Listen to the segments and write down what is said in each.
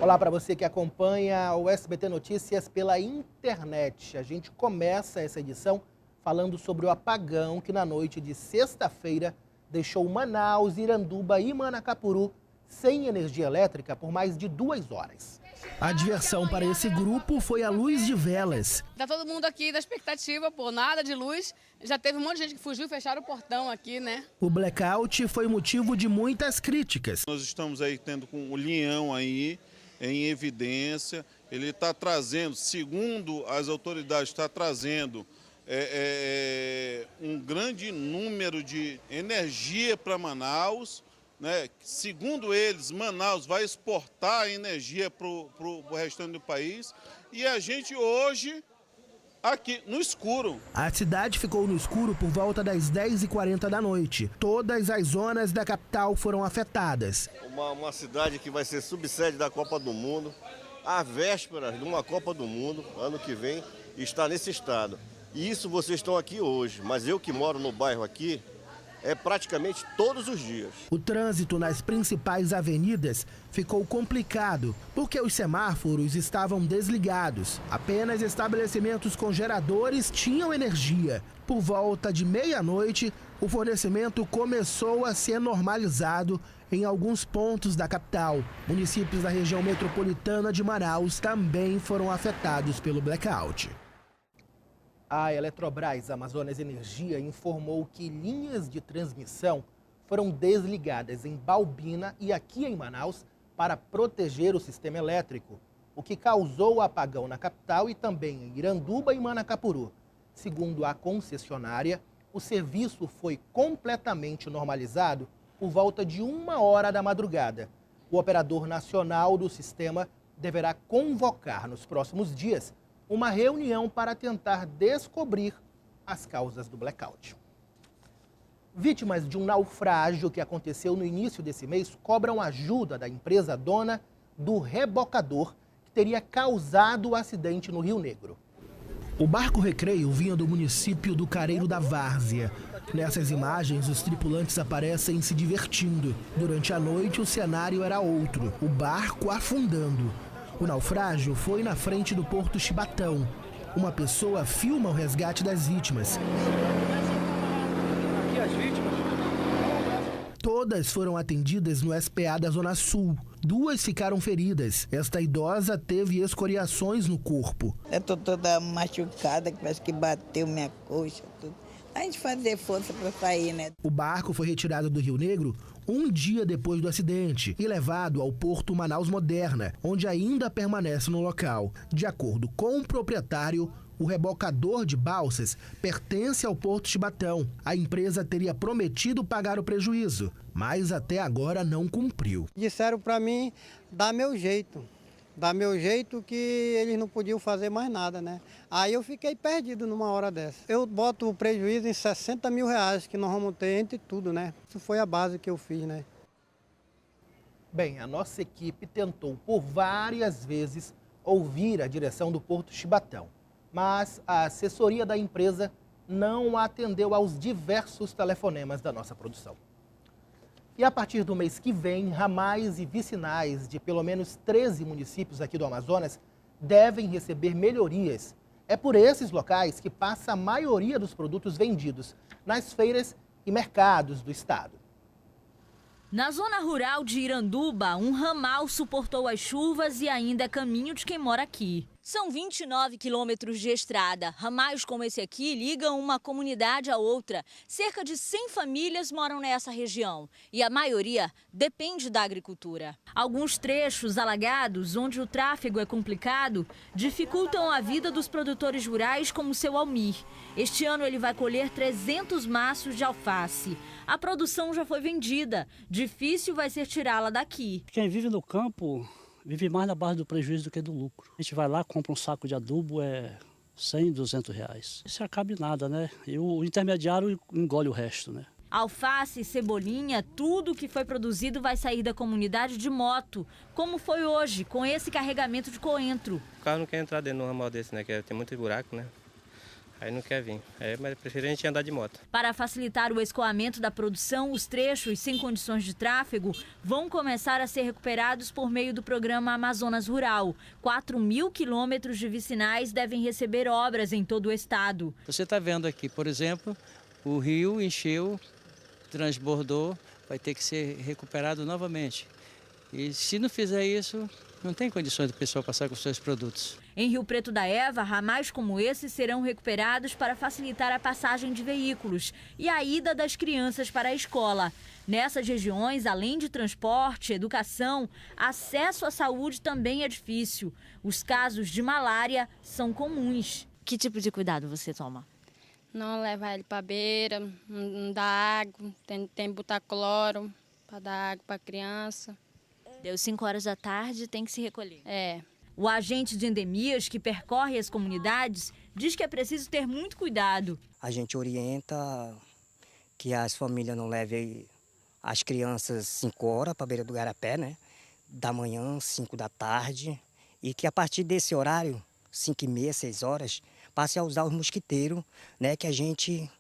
Olá para você que acompanha o SBT Notícias pela internet. A gente começa essa edição falando sobre o apagão que na noite de sexta-feira deixou Manaus, Iranduba e Manacapuru sem energia elétrica por mais de 2 horas. A diversão para esse grupo foi a luz de velas. Tá todo mundo aqui da expectativa, pô, nada de luz. Já teve um monte de gente que fugiu, fecharam o portão aqui, né? O blackout foi motivo de muitas críticas. Nós estamos aí tendo com o Leão aí em evidência. Ele está trazendo, segundo as autoridades, está trazendo um grande número de energia para Manaus. Né? Segundo eles, Manaus vai exportar energia para o restante do país e a gente hoje aqui no escuro. A cidade ficou no escuro por volta das 10h40 da noite. Todas as zonas da capital foram afetadas. Uma cidade que vai ser subsede da Copa do Mundo, à véspera de uma Copa do Mundo, ano que vem, está nesse estado. E isso vocês estão aqui hoje, mas eu que moro no bairro aqui, é praticamente todos os dias. O trânsito nas principais avenidas ficou complicado, porque os semáforos estavam desligados. Apenas estabelecimentos com geradores tinham energia. Por volta de meia-noite, o fornecimento começou a ser normalizado em alguns pontos da capital. Municípios da região metropolitana de Manaus também foram afetados pelo blackout. A Eletrobras Amazonas Energia informou que linhas de transmissão foram desligadas em Baubina e aqui em Manaus para proteger o sistema elétrico, o que causou apagão na capital e também em Iranduba e Manacapuru. Segundo a concessionária, o serviço foi completamente normalizado por volta de 1h da madrugada. O operador nacional do sistema deverá convocar nos próximos dias uma reunião para tentar descobrir as causas do blackout. Vítimas de um naufrágio que aconteceu no início desse mês cobram ajuda da empresa dona do rebocador que teria causado o acidente no Rio Negro. O barco Recreio vinha do município do Careiro da Várzea. Nessas imagens, os tripulantes aparecem se divertindo. Durante a noite, o cenário era outro, o barco afundando. O naufrágio foi na frente do Porto Chibatão. Uma pessoa filma o resgate das vítimas. Aqui as vítimas. Todas foram atendidas no SPA da Zona Sul. 2 ficaram feridas. Esta idosa teve escoriações no corpo. Eu tô toda machucada, que parece que bateu minha coxa, tudo. A gente fazer força para sair, né? O barco foi retirado do Rio Negro um dia depois do acidente e levado ao Porto Manaus Moderna, onde ainda permanece no local. De acordo com o proprietário, o rebocador de balsas pertence ao Porto Chibatão. A empresa teria prometido pagar o prejuízo, mas até agora não cumpriu. Disseram para mim dar meu jeito. Dar meu jeito que eles não podiam fazer mais nada, né? Aí eu fiquei perdido numa hora dessa. Eu boto o prejuízo em 60 mil reais que nós vamos ter entre tudo, né? Isso foi a base que eu fiz, né? Bem, a nossa equipe tentou por várias vezes ouvir a direção do Porto Chibatão, mas a assessoria da empresa não atendeu aos diversos telefonemas da nossa produção. E a partir do mês que vem, ramais e vicinais de pelo menos 13 municípios aqui do Amazonas devem receber melhorias. É por esses locais que passa a maioria dos produtos vendidos nas feiras e mercados do estado. Na zona rural de Iranduba, um ramal suportou as chuvas e ainda é caminho de quem mora aqui. São 29 quilômetros de estrada. Ramais como esse aqui ligam uma comunidade a outra. Cerca de 100 famílias moram nessa região e a maioria depende da agricultura. Alguns trechos alagados, onde o tráfego é complicado, dificultam a vida dos produtores rurais como o seu Almir. Este ano ele vai colher 300 maços de alface. A produção já foi vendida. Difícil vai ser tirá-la daqui. Quem vive no campo vive mais na base do prejuízo do que do lucro. A gente vai lá, compra um saco de adubo, 100, 200 reais. Isso acaba em nada, né? E o intermediário engole o resto, né? Alface, cebolinha, tudo que foi produzido vai sair da comunidade de moto, como foi hoje, com esse carregamento de coentro. O carro não quer entrar dentro de um ramal desse, né? Que tem muito buraco, né? Aí não quer vir, mas prefere a gente andar de moto. Para facilitar o escoamento da produção, os trechos sem condições de tráfego vão começar a ser recuperados por meio do programa Amazonas Rural. 4.000 quilômetros de vicinais devem receber obras em todo o estado. Você está vendo aqui, por exemplo, o rio encheu, transbordou, vai ter que ser recuperado novamente. E se não fizer isso, não tem condições do pessoal passar com os seus produtos. Em Rio Preto da Eva, ramais como esse serão recuperados para facilitar a passagem de veículos e a ida das crianças para a escola. Nessas regiões, além de transporte, educação, acesso à saúde também é difícil. Os casos de malária são comuns. Que tipo de cuidado você toma? Não levar ele para a beira, não dar água, tem que botar cloro para dar água para a criança. Deu 5 horas da tarde, tem que se recolher. É. O agente de endemias que percorre as comunidades diz que é preciso ter muito cuidado. A gente orienta que as famílias não levem as crianças 5 horas para a beira do Garapé, né? Da manhã, 5 da tarde. E que a partir desse horário, 5h30, 6 horas, passe a usar os mosquiteiros, né? Que a gente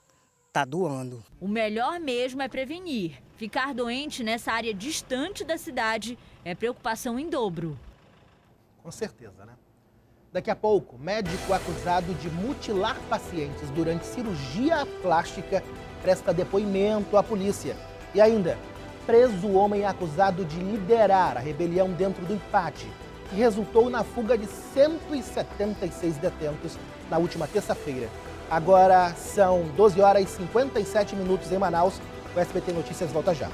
está doando. O melhor mesmo é prevenir. Ficar doente nessa área distante da cidade é preocupação em dobro. Com certeza, né? Daqui a pouco, médico acusado de mutilar pacientes durante cirurgia plástica presta depoimento à polícia. E ainda, preso o homem acusado de liderar a rebelião dentro do IPAT, que resultou na fuga de 176 detentos na última terça-feira. Agora são 12 horas e 57 minutos em Manaus. O SBT Notícias volta já.